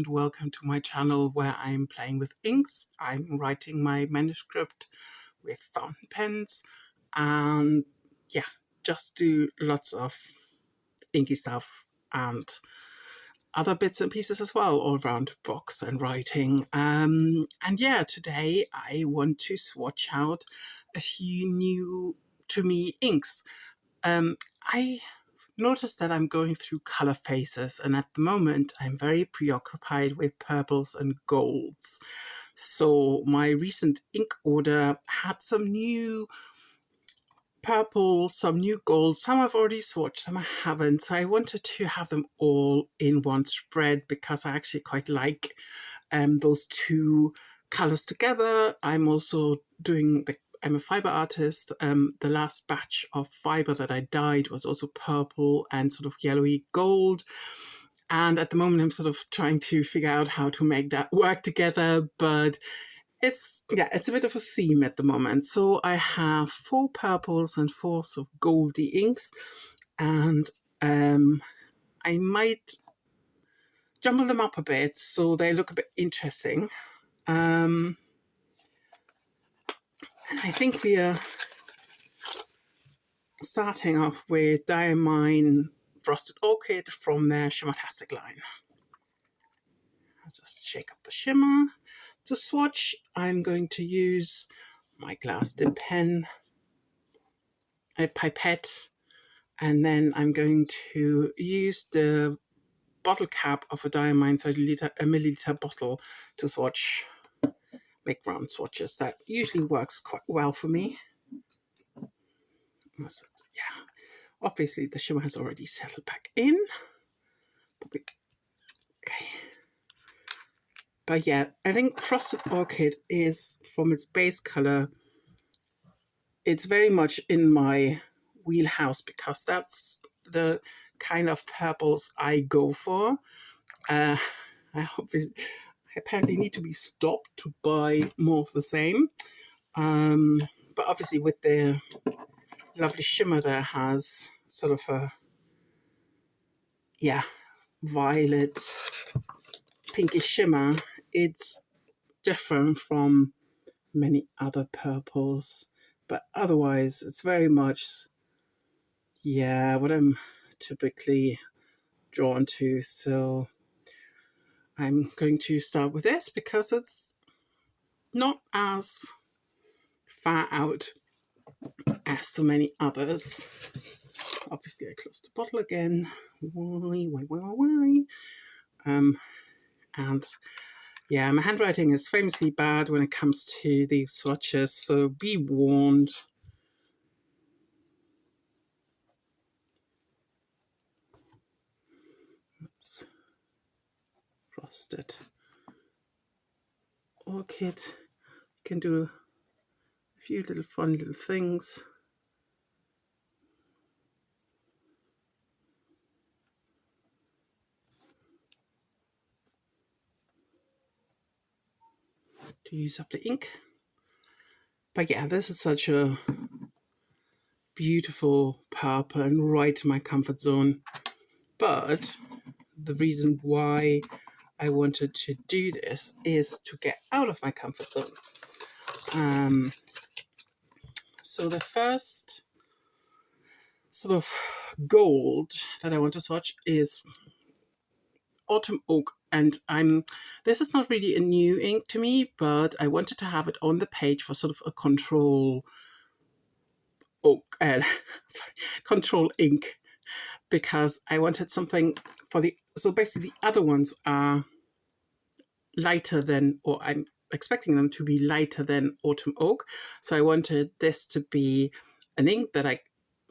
and welcome to my channel where I'm playing with inks. I'm writing my manuscript with fountain pens and yeah, just do lots of inky stuff and other bits and pieces as well all around books and writing. And yeah, today I want to swatch out a few new to me inks. I noticed that I'm going through color phases, and at the moment I'm very preoccupied with purples and golds. So my recent ink order had some new purples, some new golds, some I've already swatched, some I haven't. So I wanted to have them all in one spread because I actually quite like those two colors together. I'm also doing I'm a fiber artist. The last batch of fiber that I dyed was also purple and sort of yellowy gold. And at the moment, I'm sort of trying to figure out how to make that work together. But it's a bit of a theme at the moment. So I have 4 purples and 4 sort of goldy inks. And I might jumble them up a bit so they look a bit interesting. I think we are starting off with Diamine Frosted Orchid from their Shimmertastic line. I'll just shake up the shimmer. To swatch, I'm going to use my glass dip pen, a pipette, and then I'm going to use the bottle cap of a Diamine 30 milliliter bottle to swatch, make round swatches. That usually works quite well for me. Yeah, obviously the shimmer has already settled back in. Okay. But yeah, I think Frosted Orchid is, from its base color, it's very much in my wheelhouse because that's the kind of purples I go for. I apparently need to be stopped to buy more of the same. But obviously with the lovely shimmer that has sort of a, violet pinkish shimmer, it's different from many other purples. But otherwise, it's very much, what I'm typically drawn to. So I'm going to start with this because it's not as far out as so many others. Obviously, I closed the bottle again. Why? And yeah, my handwriting is famously bad when it comes to these swatches, so be warned. Let's Frosted Orchid. You can do a few little fun little things. To use up the ink. But yeah, this is such a beautiful purple and right in my comfort zone. But the reason why I wanted to do this is to get out of my comfort zone. So the first sort of gold that I want to swatch is Autumn Oak, and this is not really a new ink to me, but I wanted to have it on the page for sort of a control oak, control ink, because I wanted something for so basically the other ones are lighter than, or I'm expecting them to be lighter than Autumn Oak. So I wanted this to be an ink that I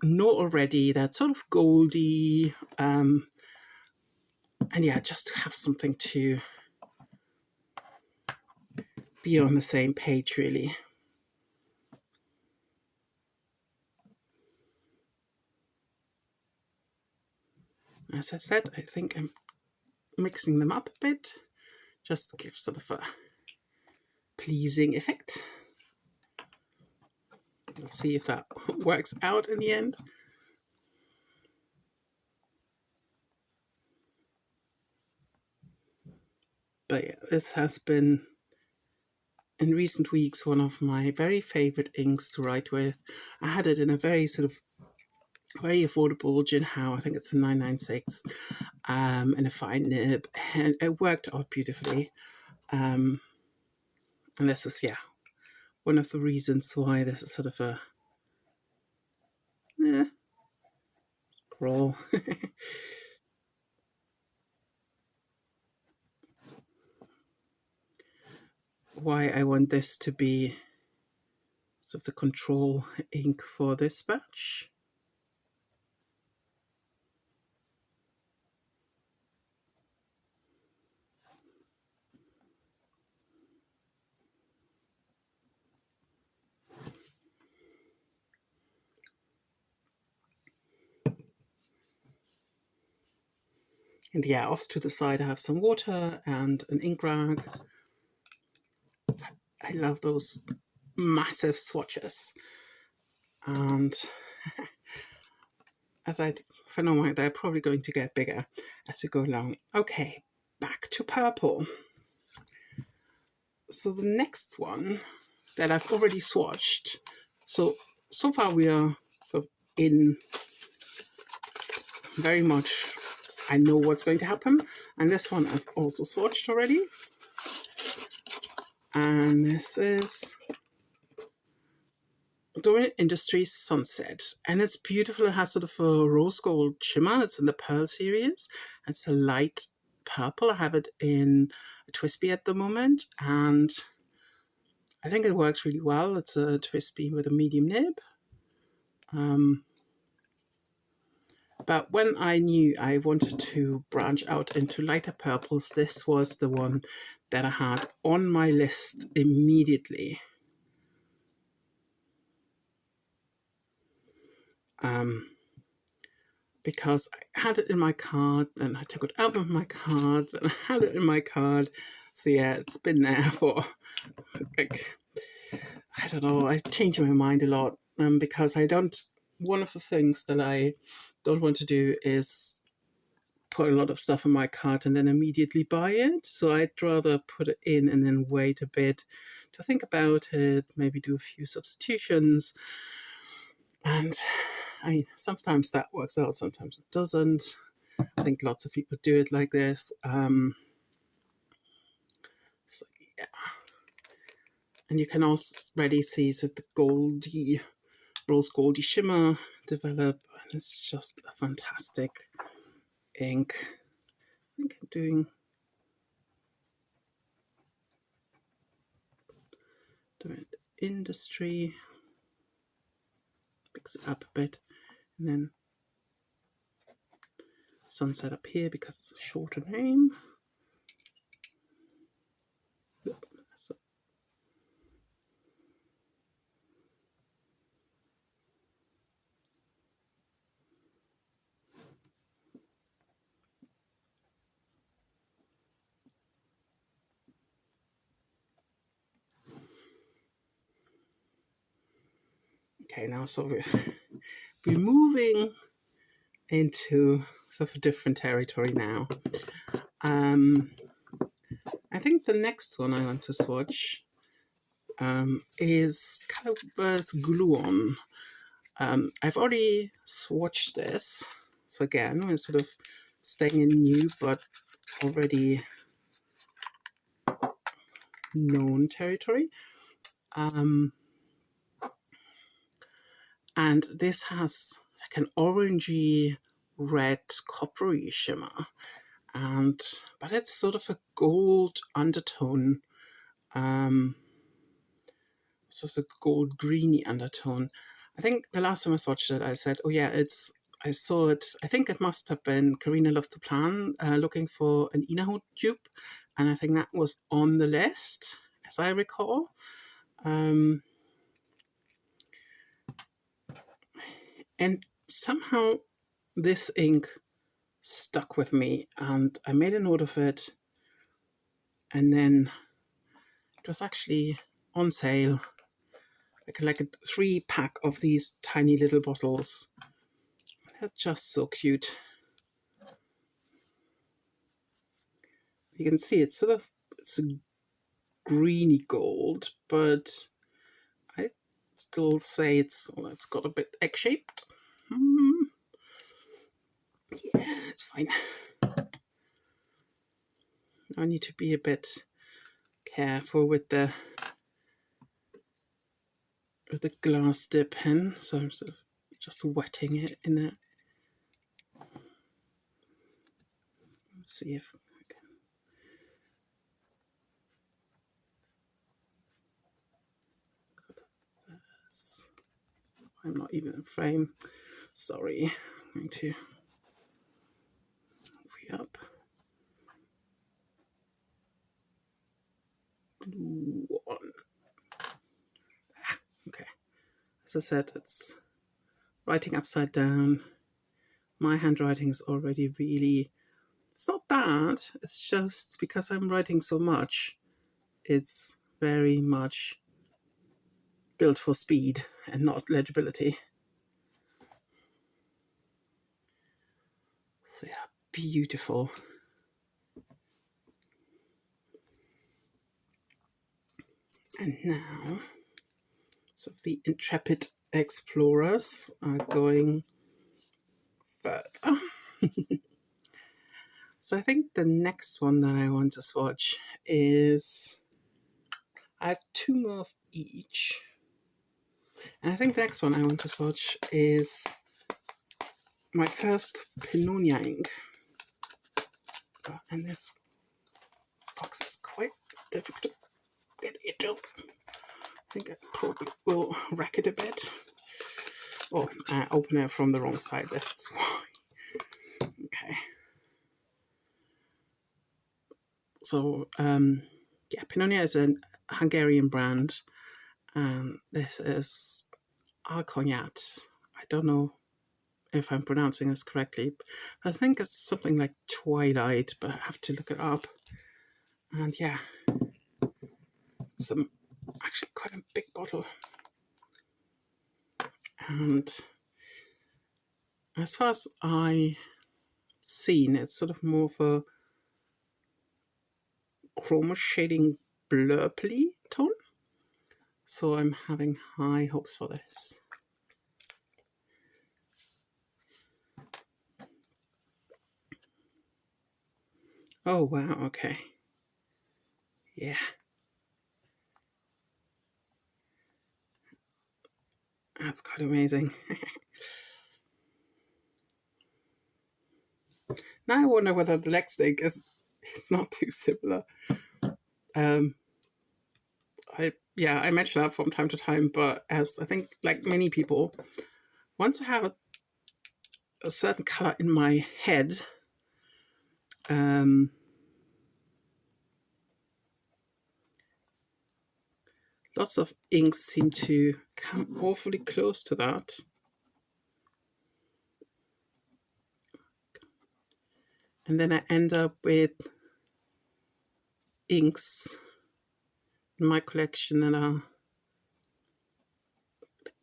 know already, that's sort of goldy, and yeah, just to have something to be on the same page, really. As I said, I think I'm mixing them up a bit, just to give sort of a pleasing effect. We'll see if that works out in the end. But yeah, this has been, in recent weeks, one of my very favorite inks to write with. I had it in a very sort of very affordable Jinhao, I think it's a 996, and a fine nib, and it worked out beautifully. And this is, yeah, one of the reasons why this is sort of a scroll. Why I want this to be sort of the control ink for this batch. And yeah, off to the side I have some water and an ink rag. I love those massive swatches. And as I know, they're probably going to get bigger as we go along. Okay, back to purple. So the next one that I've already swatched. So far we are sort of in very much, I know what's going to happen. And this one I've also swatched already. And this is Dorient Industries Sunset. And it's beautiful. It has sort of a rose gold shimmer. It's in the Pearl series. It's a light purple. I have it in a Twisby at the moment. And I think it works really well. It's a Twisby with a medium nib. But when I knew I wanted to branch out into lighter purples, this was the one that I had on my list immediately. Because I had it in my card, and I took it out of my card, and I had it in my card. So yeah, it's been there for, like, I don't know, I change my mind a lot, because one of the things that I don't want to do is put a lot of stuff in my cart and then immediately buy it. So I'd rather put it in and then wait a bit to think about it, maybe do a few substitutions. And I mean, sometimes that works out, sometimes it doesn't. I think lots of people do it like this. So yeah. And you can already see sort of the rose goldy shimmer develop. And it's just a fantastic ink. I think I'm doing Industry. Picks it up a bit, and then Sunset up here because it's a shorter name. Okay, now so we're moving into sort of a different territory now. I think the next one I want to swatch is Calibur's Gluon. I've already swatched this, so again, we're sort of staying in new but already known territory. And this has like an orangey red coppery shimmer, but it's sort of a gold undertone, sort of gold greeny undertone. I think the last time I swatched it, I said, oh yeah, I saw it, I think it must have been Karina Loves to Plan looking for an Inaho dupe, and I think that was on the list, as I recall. And somehow this ink stuck with me, and I made a note of it, and then it was actually on sale. I collected 3-pack of these tiny little bottles. They're just so cute. You can see it's sort of it's a greeny gold, but I still say it's got a bit egg-shaped. Yeah, it's fine. I need to be a bit careful with the glass dip pen, so I'm sort of just wetting it in there. Let's see if I can. I'm not even in frame. Sorry. I'm going to move up. Glue on. Okay. As I said, it's writing upside down. My handwriting is already really, it's not bad. It's just because I'm writing so much, it's very much built for speed and not legibility. So yeah, beautiful. And now, so the intrepid explorers are going further. So I think the next one that I want to swatch is, I have 2 more of each. And I think the next one I want to swatch is my first Pannonia ink. And this box is quite difficult to get into. I think I probably will rack it a bit. Oh, I opened it from the wrong side, that's why. Okay. So, yeah, Pannonia is a Hungarian brand. This is Alconyat. I don't know if I'm pronouncing this correctly. I think it's something like Twilight, but I have to look it up. And yeah, it's actually quite a big bottle. And as far as I've seen, it's sort of more of a chroma shading blurply tone. So I'm having high hopes for this. Oh wow, okay. Yeah. That's quite amazing. Now I wonder whether the next ink is not too similar. I mention that from time to time, but as I think, like many people, once I have a certain color in my head, lots of inks seem to come awfully close to that. And then I end up with inks in my collection that are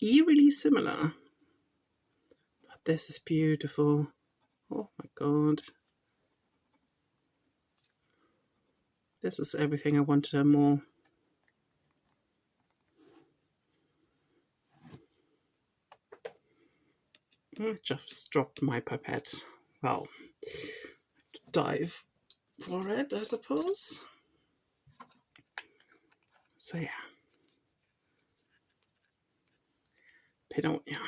eerily similar. But this is beautiful. Oh my god. This is everything I wanted and more. I just dropped my pipette. Well, dive for it, I suppose. So yeah. Pannonia.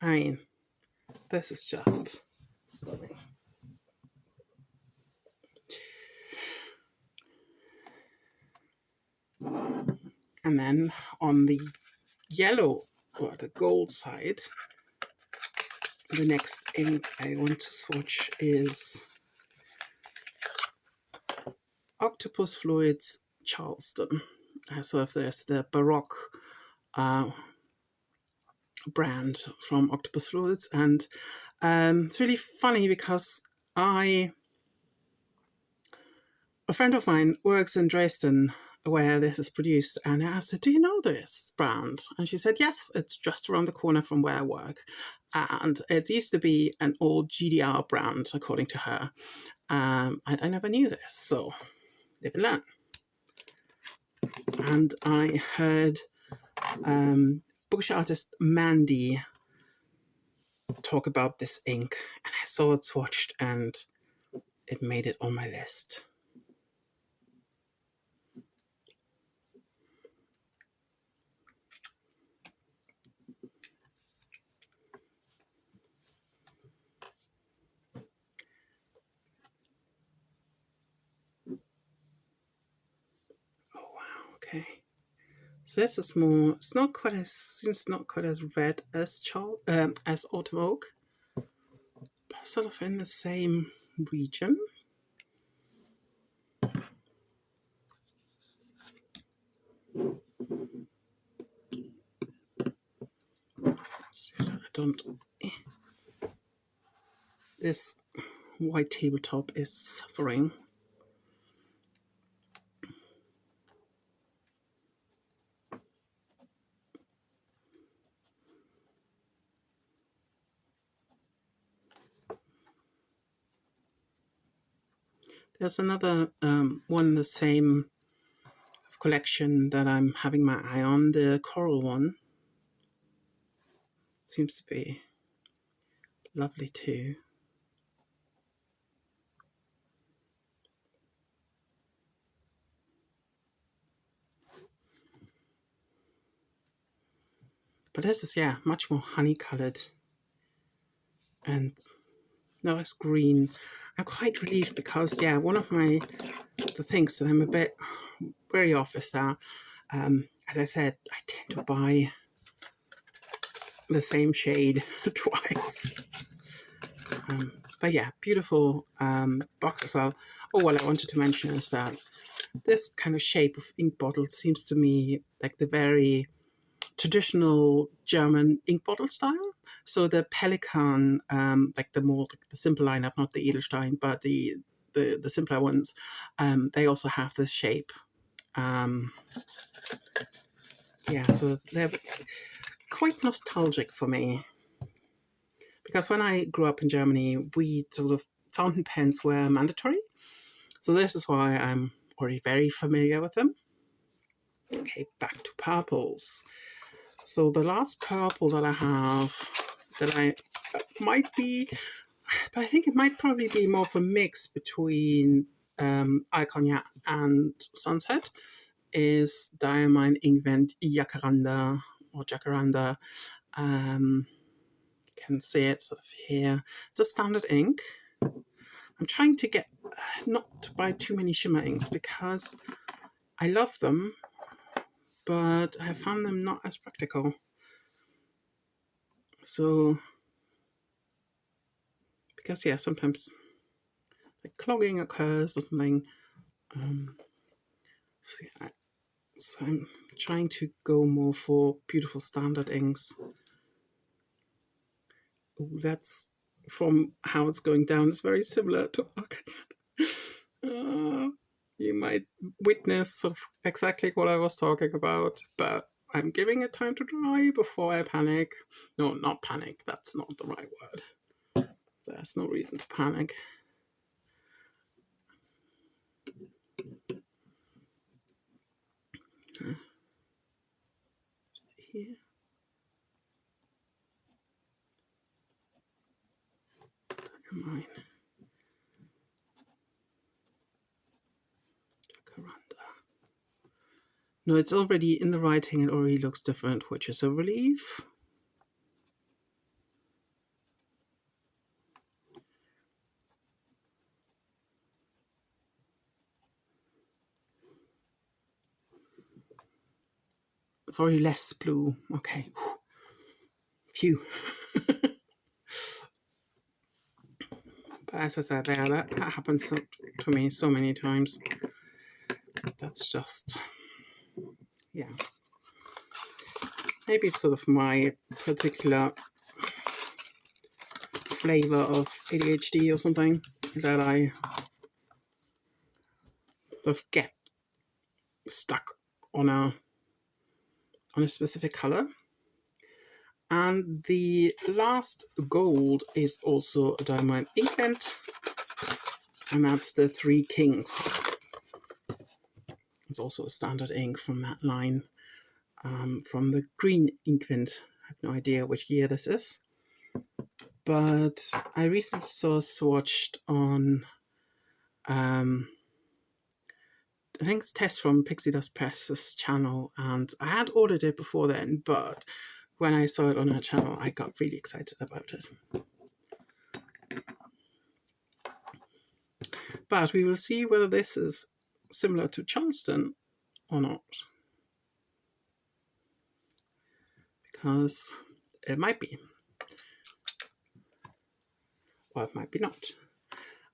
I mean, this is just stunning. And then on the yellow or the gold side, the next ink I want to swatch is Octopus Fluids Charleston. So if there's the Baroque brand from Octopus Fluids, and it's really funny because a friend of mine works in Dresden where this is produced, and I asked her, do you know this brand? And she said, yes, it's just around the corner from where I work. And it used to be an old GDR brand, according to her. And I never knew this. So live and learn. And I heard bookish artist Mandy talk about this ink, and I saw it swatched and it made it on my list. Oh wow, okay. So this is more, it's not quite as, seems not quite as red as as Autumn Oak, but sort of in the same region. See that I don't, this white tabletop is suffering. There's another one in the same collection that I'm having my eye on, the coral one. Seems to be lovely too. But this is, yeah, much more honey colored and not as green. I'm quite relieved because, yeah, one of the things that I'm a bit wary of is that, as I said, I tend to buy the same shade twice. But yeah, beautiful box as well. Oh, what I wanted to mention is that this kind of shape of ink bottle seems to me like the very traditional German ink bottle style. So the Pelikan, like the more like the simple lineup, not the Edelstein, but the simpler ones, they also have this shape. Yeah, so they're quite nostalgic for me. Because when I grew up in Germany, we sort of fountain pens were mandatory. So this is why I'm already very familiar with them. Okay, back to purples. So the last purple that I have, that I might be, but I think it might probably be more of a mix between Icognac and Sunset, is Diamine Inkvent Jacaranda or Jacaranda. You can see it sort of here. It's a standard ink. I'm trying to get not to buy too many shimmer inks because I love them, but I found them not as practical. So, because yeah, sometimes like clogging occurs or something. So I'm trying to go more for beautiful standard inks. Ooh, that's from how it's going down. It's very similar to Icognac. You might witness sort of exactly what I was talking about, but I'm giving it time to dry before I panic. No, not panic. That's not the right word. There's no reason to panic. Here. Mine. No, it's already in the writing. It already looks different, which is a relief. It's already less blue. Okay. Phew. But as I said, there, that happens to me so many times. That's just, yeah. Maybe it's sort of my particular flavor of ADHD or something that I sort of get stuck on a specific color. And the last gold is also a Diamine Inkvent, and that's the Three Kings. It's also a standard ink from that line, from the green ink mint. I have no idea which year this is, but I recently saw swatched on I think it's Tess from Pixie Dust Press's channel, and I had ordered it before then, but when I saw it on her channel, I got really excited about it. But we will see whether this is similar to Charleston or not, because it might be, or it might be not.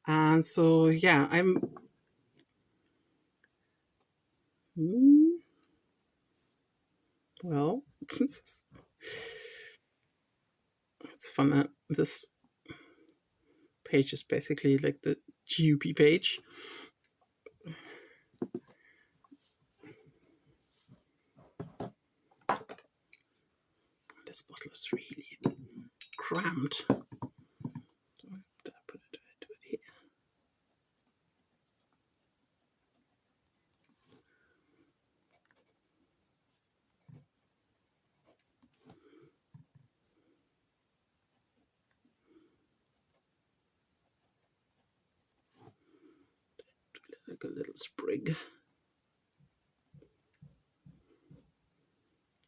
And so, yeah, well, it's fun that this page is basically like the GUP page. This bottle is really cramped. Like a little sprig.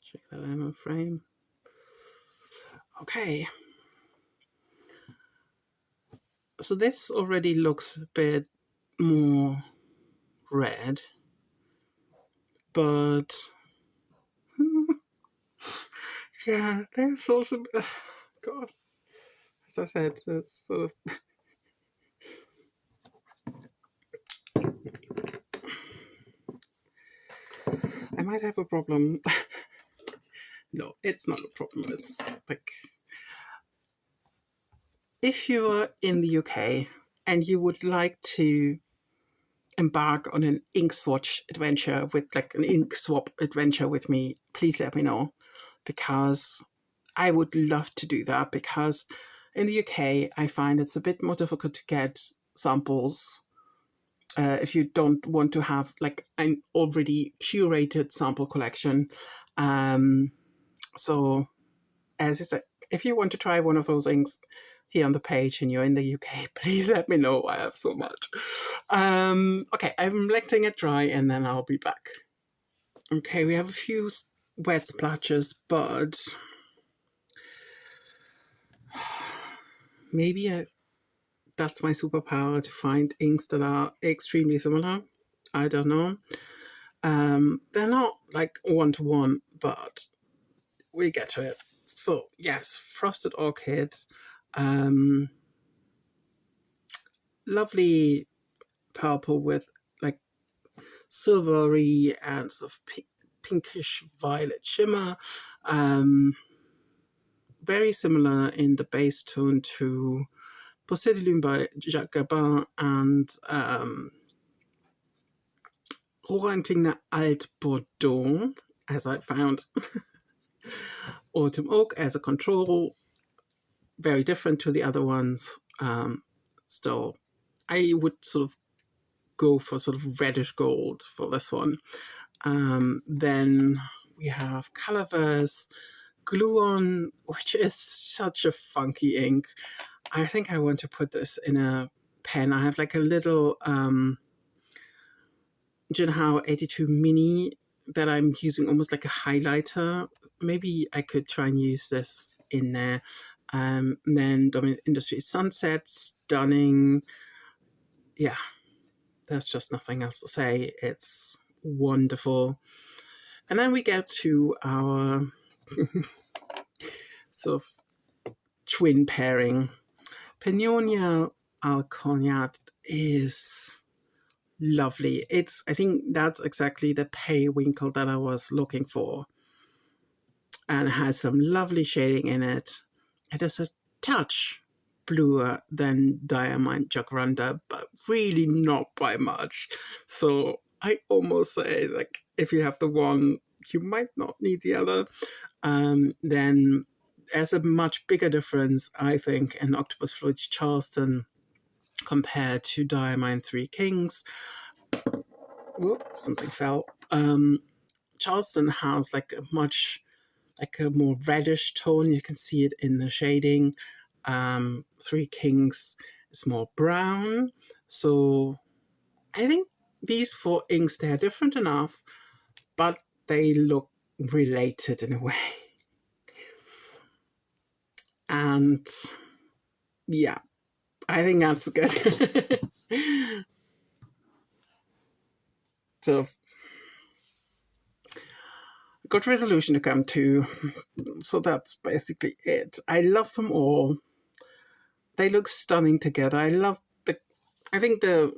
Check that ammo frame. Okay. So this already looks a bit more red, but yeah, there's also, God, as I said, it's sort of, I might have a problem. No, it's not a problem. It's like, if you're in the UK and you would like to embark on an ink swatch adventure with like an ink swap adventure with me, please let me know, because I would love to do that, because in the UK I find it's a bit more difficult to get samples if you don't want to have like an already curated sample collection. So as I said, if you want to try one of those inks here on the page and you're in the UK, please let me know. I have so much. Okay, I'm letting it dry and then I'll be back. Okay, we have a few wet splashes, but maybe that's my superpower, to find inks that are extremely similar. I don't know. They're not like one-to-one, but we get to it. So yes, Frosted Orchid. Lovely purple with like silvery and sort of pinkish violet shimmer. Very similar in the base tone to Posé de Lune by Jacques Gabin and Rohan Klingner Alt Bordeaux, as I found. Autumn Oak as a control, very different to the other ones. Still, I would sort of go for sort of reddish gold for this one. Then we have Calaverse Gluon, which is such a funky ink. I think I want to put this in a pen. I have like a little Jinhao 82 mini that I'm using almost like a highlighter. Maybe I could try and use this in there. And then Dominant Industries Sunset, stunning. Yeah, there's just nothing else to say. It's wonderful. And then we get to our sort of twin pairing. Pignonia Alcognac is lovely. I think that's exactly the periwinkle that I was looking for. And it has some lovely shading in it. It is a touch bluer than Diamond Jacaranda, but really not by much. So I almost say, like, if you have the one, you might not need the other. Then there's a much bigger difference, I think, in Octopus Floyd's Charleston compared to Diamond Three Kings. whoops, something fell. Charleston has like a more reddish tone. You can see it in the shading. Three Kings is more brown. So I think these four inks, they're different enough, but they look related in a way. And yeah, I think that's good. So, good resolution to come to. So that's basically it. I love them all. They look stunning together. I think the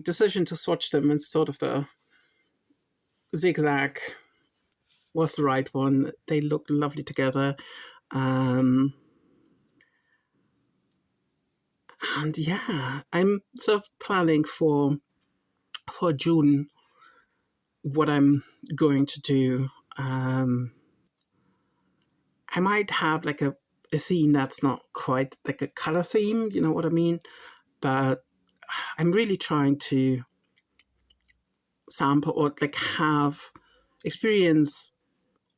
decision to swatch them and sort of the zigzag was the right one. They look lovely together. And yeah, I'm sort of planning for June what I'm going to do. I might have like a theme that's not quite like a color theme, you know what I mean? But I'm really trying to sample or like have experience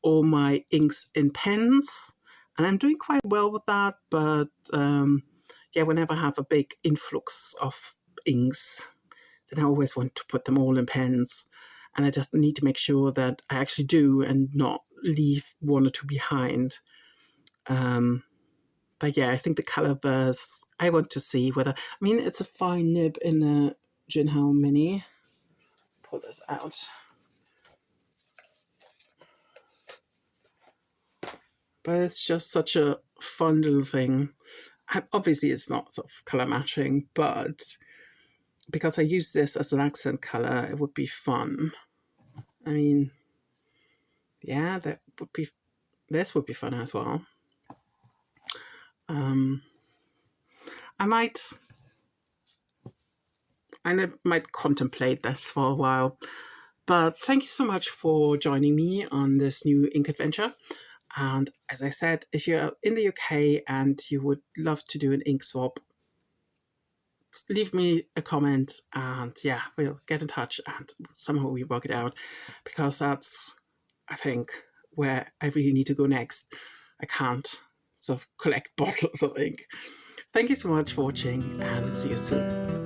all my inks in pens, and I'm doing quite well with that. But yeah, whenever I have a big influx of inks, then I always want to put them all in pens, and I just need to make sure that I actually do and not leave one or two behind. But yeah, I think the color bursts, I want to see whether, I mean, it's a fine nib in the Jinhao Mini. Pull this out. But it's just such a fun little thing. Obviously, it's not sort of color matching, but because I use this as an accent color, it would be fun. I mean, yeah, this would be fun as well. I might contemplate this for a while. But thank you so much for joining me on this new ink adventure. And as I said, if you're in the UK and you would love to do an ink swap, leave me a comment, and yeah, we'll get in touch and somehow we work it out, because that's, I think, where I really need to go next. I can't sort of collect bottles of ink. Thank you so much for watching, and see you soon.